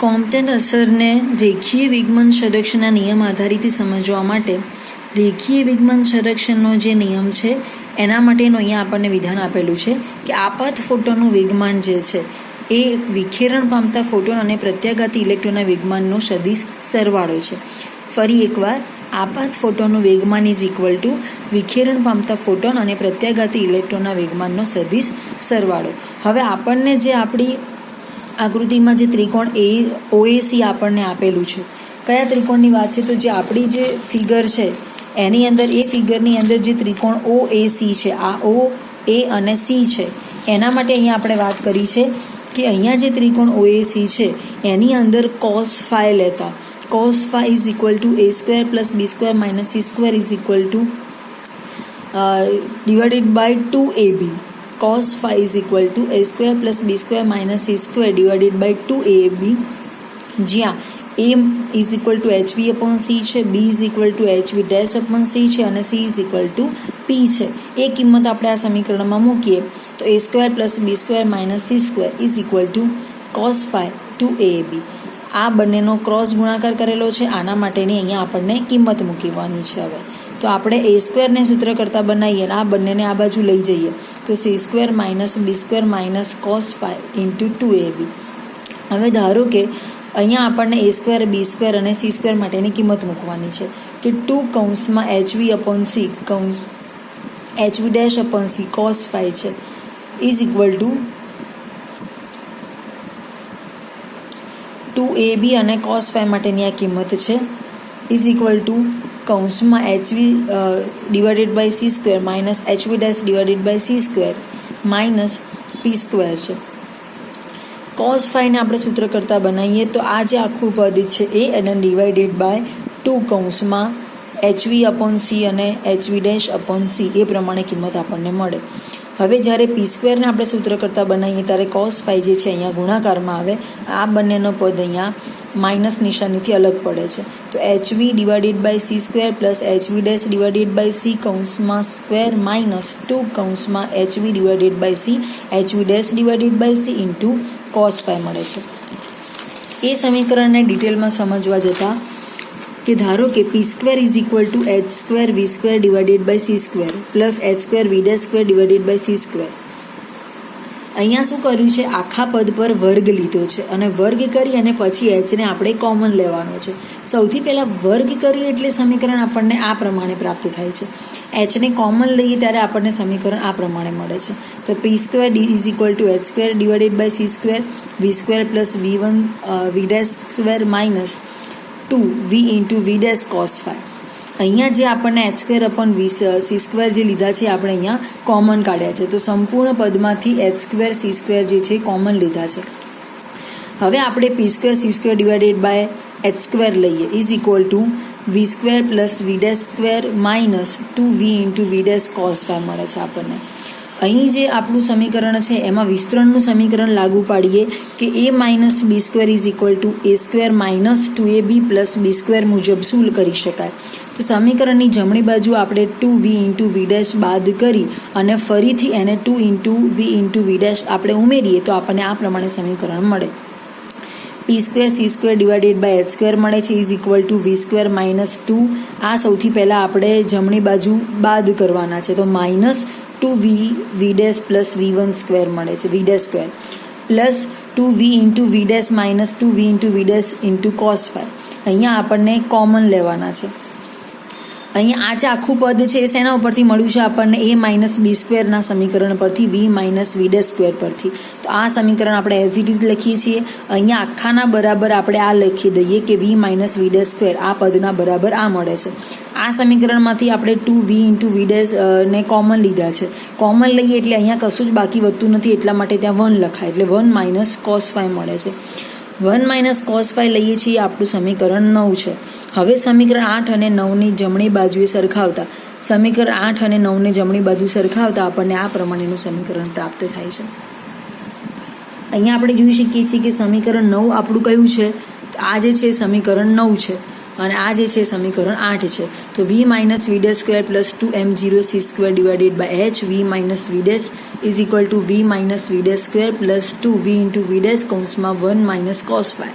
કોમ્પટન અસરને રેખીય વિગમન સંરક્ષણના નિયમ આધારિત સમજવા માટે રેખીય વિગમન સંરક્ષણનો જે નિયમ છે એના માટેનું અહીંયા આપણને વિધાન આપેલું છે કે આપાત ફોટોનનું વેગમાન જે છે એ વિખેરણ પામતા ફોટોન અને પ્રત્યાઘાતી ઇલેક્ટ્રોનના વેગમાનનો સદિશ સરવાળો છે. ફરી એકવાર, આપાત ફોટોનનું વેગમાન ઇઝ ઇક્વલ ટુ વિખેરણ પામતા ફોટોન અને પ્રત્યાઘાતી ઇલેક્ટ્રોનના વેગમાનનો સદિશ સરવાળો. હવે આપણને જે આપણી આકૃતિમાં જે ત્રિકોણ ઓએસી આપણને આપેલું છે, કયા ત્રિકોણની વાત છે? તો જે આપણી જે ફિગર છે એની અંદર, એ ફિગરની અંદર જે ત્રિકોણ ઓએસી છે, આ ઓ, એ અને સી છે, એના માટે અહીંયા આપણે વાત કરી છે કે અહીંયા જે ત્રિકોણ ઓએસી છે એની અંદર cos phi લેતા, cos phi is equal to a square plus B square minus C square is equal to divided by 2ab. cos phi is equal to a square plus B square minus C square divided by 2ab, જ્યાં a is equal to hv upon c છે, b is equal to hv dash upon c છે અને c is equal to p છે. એ કિંમત આપણે આ સમીકરણમાં મૂકીએ તો a square plus B square minus C square is equal to cos phi 2ab. આ બંનેનો ક્રોસ ગુણાકાર કરેલો છે, આના માટેની અહીંયા આપણને કિંમત મૂકવાની છે. હવે તો આપણે a સ્ક્વેરને સૂત્ર કરતાં બનાવીએ અને આ બંનેને આ બાજુ લઈ જઈએ તો c square minus B square minus cos phi into 2ab. હવે ધારો કે અહીંયા આપણને a સ્ક્વેર, બી સ્ક્વેર અને સી સ્ક્વેર માટેની કિંમત મૂકવાની છે કે 2 કૌંસમાં hv અપોન સી કૌંસ hv dash upon C cos phi છે ઇઝ ઇક્વલ ટુ 2ab અને cos phi માટેની આ કિંમત છે ઇઝ ઇક્વલ ટુ કૌંસમાં hv divided by C square minus hv dash divided by C square minus P square છે. cos phi ને આપણે સૂત્ર કરતાં બનાવીએ તો આ જે આખું પદ છે એ અને ડિવાઇડેડ બાય 2 કૌંસમાં hv અપોન સી અને hv ડેશ અપોન સી એ પ્રમાણે કિંમત આપણને મળે. હવે જ્યારે પી સ્ક્વેરને આપણે સૂત્ર કરતાં બનાવીએ ત્યારે cos phi જે છે અહીંયા ગુણાકારમાં આવે, આ બંનેનો પદ અહીંયા માઇનસ નિશાનીથી અલગ પડે છે. તો hv divided by C square plus hv dash divided by C કૌંસમાં સ્ક્વેર માઇનસ 2 કૌંસમાં hv divided by C hv dash divided by C into cos phi મળે છે. એ સમીકરણને ડિટેલમાં સમજવા જતાં કે ધારો કે P square is equal to H square V square divided by C square plus H square V dash square divided by C square. અહીંયા શું કર્યું છે? આખા પદ પર વર્ગ લીધો છે અને વર્ગ કરી અને પછી એચને આપણે કોમન લેવાનો છે. સૌથી પહેલાં વર્ગ કરીએ એટલે સમીકરણ આપણને આ પ્રમાણે પ્રાપ્ત થાય છે. એચને કોમન લઈએ ત્યારે આપણને સમીકરણ આ પ્રમાણે મળે છે. તો P square is equal to H square divided by C square V square plus વી1 V dash square minus 2 V into V dash cos phi. અહીંયા જે આપણને H square upon C square જે લીધા છે આપણે અહીંયા કોમન કાઢ્યા છે. તો સંપૂર્ણ પદમાંથી એચ સ્ક્વેર સી સ્ક્વેર જે છે કોમન લીધા છે. હવે આપણે P square C square divided by H square લઈએ is equal to V square plus V dash square minus 2 V into V dash cos phi મળે છે આપણને. અહીં જે આપણું સમીકરણ છે એમાં વિસ્તરણનું સમીકરણ લાગુ પાડીએ કે a minus B square is equal to a square minus 2ab plus B square મુજબ શું કરી શકાય? તો સમીકરણની જમણી બાજુ આપણે 2v ઇન્ટુ વી ડેશ બાદ કરી અને ફરીથી એને 2 into V into V dash આપણે ઉમેરીએ તો આપણને આ પ્રમાણે સમીકરણ મળે. P square C square divided by H square મળે છે is equal to V square minus 2. આ સૌથી પહેલાં આપણે જમણી બાજુ બાદ કરવાના છે તો minus 2v V dash plus વી1 સ્ક્વેર મળે છે, V dash square plus 2v into V dash minus 2v into V dash into cos phi. અહીંયા આપણને કોમન લેવાના છે. અહીંયા આ જે આખું પદ છે એ શેના ઉપરથી મળ્યું છે આપણને? a માઇનસ બી સ્ક્વેરના સમીકરણ પરથી, વી માઇનસ વી ડેશ સ્ક્વેર પરથી. તો આ સમીકરણ આપણે એઝ ઇટ ઇઝ લખીએ છીએ. અહીંયા આખાના બરાબર આપણે આ લખી દઈએ કે વી માઇનસ વી ડેશ સ્ક્વેર આ પદના બરાબર આ મળે છે. આ સમીકરણમાંથી આપણે 2v ઇન્ટુ વી ડેશ ને કોમન લીધા છે. કોમન લઈએ એટલે અહીંયા કશું જ બાકી વધતું નથી, એટલા માટે ત્યાં 1 લખાય એટલે 1 માઇનસ cos phi મળે છે. 1 માઇનસ cos phi લઈએ છીએ, આપણું સમીકરણ 9 છે. હવે સમીકરણ 8 અને 9ની જમણી બાજુએ સરખાવતા, સમીકરણ 8 અને 9ને જમણી બાજુ સરખાવતા આપણને આ પ્રમાણેનું સમીકરણ પ્રાપ્ત થાય છે. અહીંયા આપણે જોઈ શકીએ છીએ કે સમીકરણ 9 આપણું કયું છે? આ જે છે સમીકરણ 9 છે અને આ જે છે સમીકરણ 8 છે. તો v minus V dash square plus 2m0 C square divided by h v minus V dash is equal to v minus V dash square plus 2v into V dash કૌંસમાં 1 માઇનસ cos phi.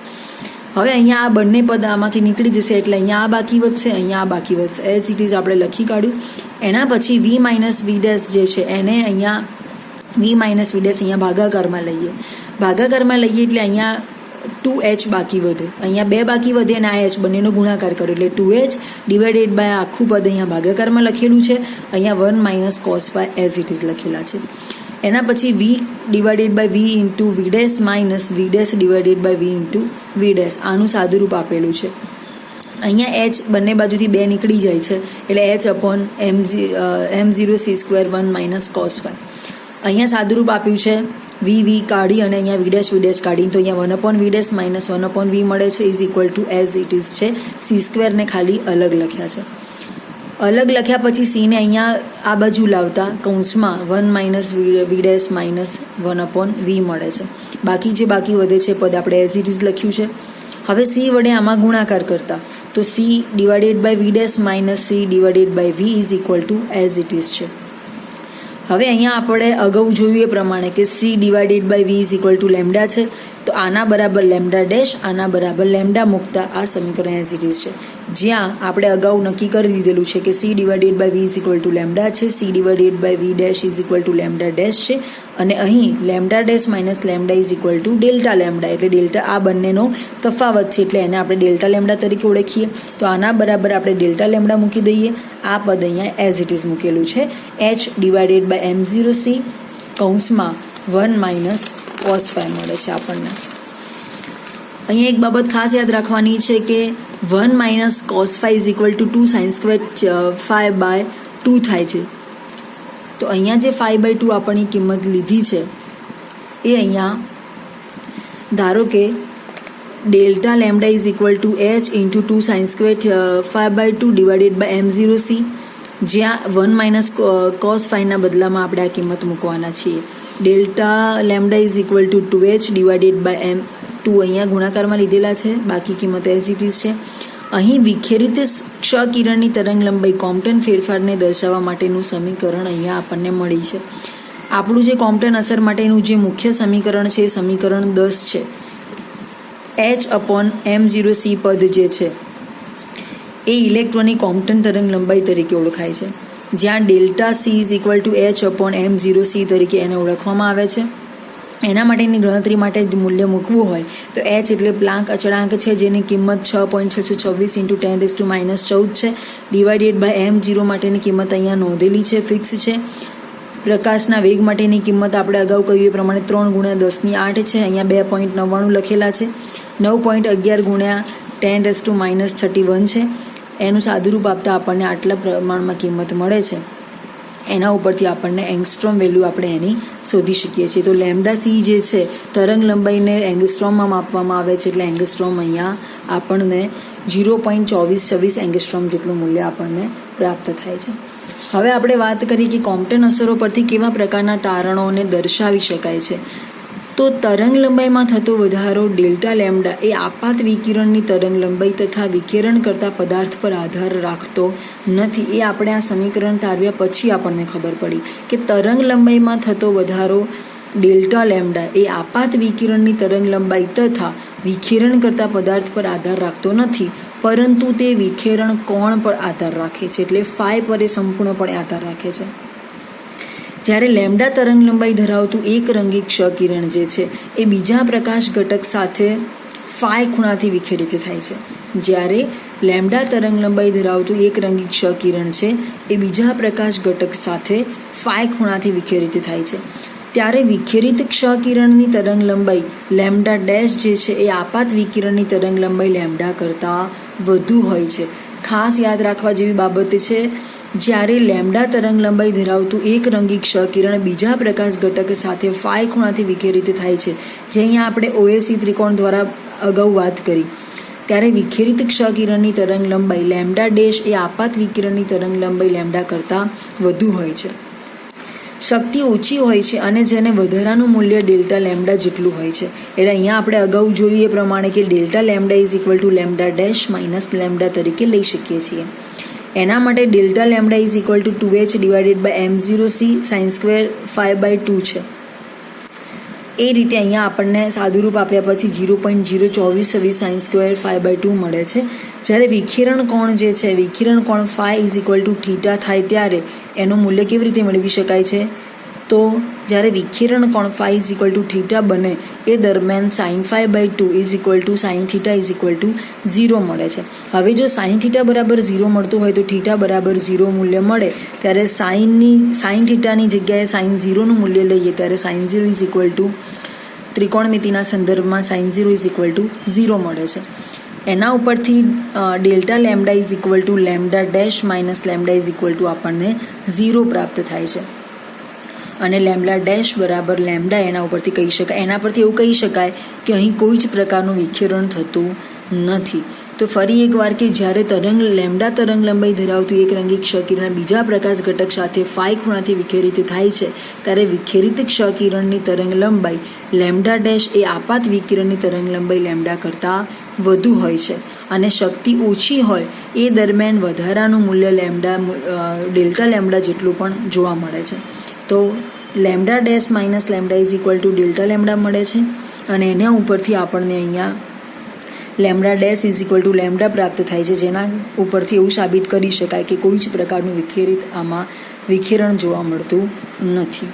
હવે અહીંયા આ બંને પદ આમાંથી નીકળી જશે એટલે અહીંયા આ બાકી વધશે, અહીંયા આ બાકી વધશે. એઝ ઇટ ઇઝ આપણે લખી કાઢ્યું. એના પછી વી માઇનસ વી ડેશ જે છે એને અહીંયા વી માઇનસ વી ડેશ અહીંયા ભાગાકારમાં લઈએ. ભાગાકારમાં લઈએ એટલે અહીંયા 2h બાકી વધે, અહીંયા 2 બાકી વધે અને આ h બંનેનો ગુણાકાર કર્યો એટલે 2h ડિવાઇડેડ બાય આખું પદ અહીંયા ભાગાકારમાં લખેલું છે, અહીંયા 1 minus cos phi as it is લખેલા છે. એના પછી V divided by V into V dash minus V dash divided by V into V dash, આનું સાદુરૂપ આપેલું છે. અહીંયા h બંને બાજુથી 2 નીકળી જાય છે એટલે h upon m0 c square 1 minus cos phi. અહીંયા સાદુરૂપ આપ્યું છે વી કાઢી અને અહીંયા વી ડેશ કાઢીને તો અહીંયા 1 અપોન વી ડેશ માઇનસ 1 અપોન વી મળે છે is equal to as it is છે. સી સ્ક્વેરને ખાલી અલગ લખ્યા છે. અલગ લખ્યા પછી સીને અહીંયા આ બાજુ લાવતા કૌંસમાં 1 minus V dash minus 1 upon V મળે છે. બાકી જે બાકી વધે છે પદ આપણે એઝ ઇટ ઇઝ લખ્યું છે. હવે સી વડે આમાં ગુણાકાર કરતા તો C divided by V dash minus C divided by V is equal to as it is છે. હવે અહીંયા આપણે અગાઉ જોયું એ પ્રમાણે કે C divided by V is equal to lambda છે તો આના બરાબર લેમ્ડા ડેશ, આના બરાબર લેમ્ડા મૂકતા આ સમીકરણ એઝ ઇટ ઇઝ છે. જ્યાં આપણે અગાઉ નક્કી કરી દીધેલું છે કે C divided by V is equal to lambda છે, C divided by V dash is equal to lambda dash છે અને અહીં lambda dash minus lambda is equal to delta lambda, એટલે ડેલ્ટા આ બંનેનો તફાવત છે એટલે એને આપણે ડેલ્ટા લેમ્ડા તરીકે ઓળખીએ. તો આના બરાબર આપણે ડેલ્ટા લેમ્ડા મૂકી દઈએ. આ પદ અહીંયા એઝ ઇટ ઇઝ મૂકેલું છે h divided by m0 c કૌંસમાં 1 માઇનસ કોસ ફાઈ મળે છે આપણને. અહીંયા એક બાબત ખાસ યાદ રાખવાની છે કે 1 minus cos phi is equal to 2 sine square phi by 2 થાય છે. તો અહીંયા જે 5 બાય 2 આપણની કિંમત લીધી છે એ અહીંયા ધારો કે delta lambda is equal to h into 2 sine square 5 by 2 divided by m0 c, જ્યાં 1 માઇનસ કોસ ફાઈના બદલામાં આપણે આ કિંમત મૂકવાના છીએ. Delta lambda is equal to 2h divided by m2 અહીંયા ગુણાકારમાં લીધેલા છે, બાકી કિંમત એઝ ઇટ ઇઝ છે. અહીં વિખેરિત ક્ષ-કિરણની તરંગ લંબાઈ કોમ્પટન ફેરફારને દર્શાવવા માટેનું સમીકરણ અહીંયા આપણને મળી છે. આપણું જે કોમ્પટન અસર માટેનું જે મુખ્ય સમીકરણ છે એ સમીકરણ 10 છે. h અપોન m0 c પદ જે છે એ ઇલેક્ટ્રોનની કોમ્પટન તરંગ લંબાઈ તરીકે ઓળખાય છે, જ્યાં delta c is equal to h upon m0 c તરીકે એને ઓળખવામાં આવે છે. એના માટેની ગણતરી માટે મૂલ્ય મૂકવું હોય તો h એટલે પ્લાન્ક અચળાંક છે જેની કિંમત 6.626 ઇન્ટુ 10⁻14 છે, ડિવાઇડેડ બાય m0 માટેની કિંમત અહીંયા નોંધેલી છે, ફિક્સ છે. પ્રકાશના વેગ માટેની કિંમત આપણે અગાઉ કહ્યું એ પ્રમાણે 3 ગુણ્યા 10⁸ છે, અહીંયા 2.99 લખેલા છે. 9.11 ગુણ્યા 10⁻31 છે. એનું સાદુરૂપ આપતા આપણને આટલા પ્રમાણમાં કિંમત મળે છે. એના ઉપરથી આપણને એંગસ્ટ્રોમ વેલ્યુ આપણે એની શોધી શકીએ છીએ. તો લેમ્ડા સી જે છે તરંગ લંબાઈને એંગસ્ટ્રોમમાં માપવામાં આવે છે એટલે એંગસ્ટ્રોમ અહીંયા આપણને 0.2426 એંગસ્ટ્રોમ જેટલું મૂલ્ય આપણને પ્રાપ્ત થાય છે. હવે આપણે વાત કરીએ કે કોમ્પટન અસરો પરથી કેવા પ્રકારના તારણોને દર્શાવી શકાય છે. તો તરંગ લંબાઈમાં થતો વધારો ડેલ્ટા લેમ્ડા એ આપાત વિકિરણની તરંગ લંબાઈ તથા વિકિરણ કરતા પદાર્થ પર આધાર રાખતો નથી. એ આપણે આ સમીકરણ તારવ્યા પછી આપણને ખબર પડી કે તરંગ લંબાઈમાં થતો વધારો ડેલ્ટા લેમ્ડા એ આપાત વિકિરણની તરંગ લંબાઈ તથા વિખેરણ કરતા પદાર્થ પર આધાર રાખતો નથી, પરંતુ તે વિખેરણ કોણ પર આધાર રાખે છે, એટલે ફાઈ પર એ સંપૂર્ણપણે આધાર રાખે છે. જ્યારે લેમ્ડા તરંગ લંબાઈ ધરાવતું એક રંગી ક્ષ-કિરણ જે છે એ બીજા પ્રકાશ ઘટક સાથે ફાઈ ખૂણાથી વિખેરિત થાય છે. જ્યારે લેમ્ડા તરંગ લંબાઈ ધરાવતું એક રંગી ક્ષ-કિરણ છે એ બીજા પ્રકાશ ઘટક સાથે ફાઈ ખૂણાથી વિખેરિત થાય છે, ત્યારે વિખેરિત ક્ષ-કિરણની તરંગ લંબાઈ લેમ્ડા ડેશ જે છે એ આપાત વિકિરણની તરંગ લંબાઈ લેમ્ડા કરતાં વધુ હોય છે. ખાસ યાદ રાખવા જેવી બાબત છે, જ્યારે લેમ્ડા તરંગ લંબાઈ ધરાવતું એક રંગી ક્ષ-કિરણ બીજા પ્રકાશ ઘટક સાથે ફાઈ ખૂણાથી વિખેરિત થાય છે, જે અહીંયા આપણે ઓએસી ત્રિકોણ દ્વારા અગાઉ વાત કરી, ત્યારે વિખેરિત ક્ષ-કિરણની તરંગ લંબાઈ લેમ્ડા ડેશ એ આપાત વિકિરણની તરંગ લંબાઈ લેમ્ડા કરતાં વધુ હોય છે. શક્તિ ઓછી હોય છે અને જેને વધારાનું મૂલ્ય ડેલ્ટા લેમ્ડા જેટલું હોય છે. એટલે અહીંયા આપણે અગાઉ જોયું એ પ્રમાણે કે delta lambda is equal to lambda dash minus lambda તરીકે લઈ શકીએ છીએ. એના માટે delta lambda is equal to 2h divided by m0 c sine square 5/2 છે. એ રીતે અહીંયા આપણને સાદુરૂપ આપ્યા પછી 0.02426 સાઇન સ્ક્વેર 5/2 મળે છે. જ્યારે વિખેરણ કોણ જે છે, વિખેરણ કોણ phi is equal to theta થાય ત્યારે એનું મૂલ્ય કેવી રીતે મેળવી શકાય છે? તો જ્યારે વિખેરણ કોણ phi is equal to theta બને એ દરમિયાન sine 5/2 is equal to sine theta is equal to 0 મળે છે. હવે જો સાઇન થીટા બરાબર 0 મળતું હોય તો થીટા બરાબર 0 મૂલ્ય મળે ત્યારે સાઇન થીટાની જગ્યાએ સાઇન 0નું મૂલ્ય લઈએ ત્યારે સાઇન 0 ઇઝ ઇક્વલ ટુ ત્રિકોણમિતિના સંદર્ભમાં સાઇન 0 ઇઝ ઇક્વલ ટુ 0 મળે છે. એના ઉપરથી delta lambda is equal to lambda dash minus lambda is equal two આપણને 0 પ્રાપ્ત થાય છે. અને લેમ્ડા ડેશ બરાબર લેમ્ડા એના ઉપરથી કહી શકાય, એના પરથી એવું કહી શકાય કે અહીં કોઈ જ પ્રકારનું વિખેરણ થતું નથી. તો ફરી એકવાર કે જ્યારે લેમ્ડા તરંગ લંબાઈ ધરાવતું એક રંગી ક્ષકિરણ બીજા પ્રકાશ ઘટક સાથે ફાઈ ખૂણાથી વિખેરિત થાય છે ત્યારે વિખેરિત ક્ષકિરણની તરંગ લંબાઈ લેમ્ડા ડેશ એ આપાત વિકિરણની તરંગ લંબાઈ લેમ્ડા કરતાં વધુ હોય છે. અને શક્તિ ઓછી હોય એ દરમિયાન વધારાનું મૂલ્ય ડેલ્ટા લેમ્ડા જેટલું પણ જોવા મળે છે. તો lambda dash minus lambda is equal to delta lambda મળે છે. અને એના ઉપરથી આપણને અહીંયા lambda dash is equal to lambda પ્રાપ્ત થાય છે, જેના ઉપરથી એવું સાબિત કરી શકાય કે કોઈ જ પ્રકારનું વિખેરણ જોવા મળતું નથી.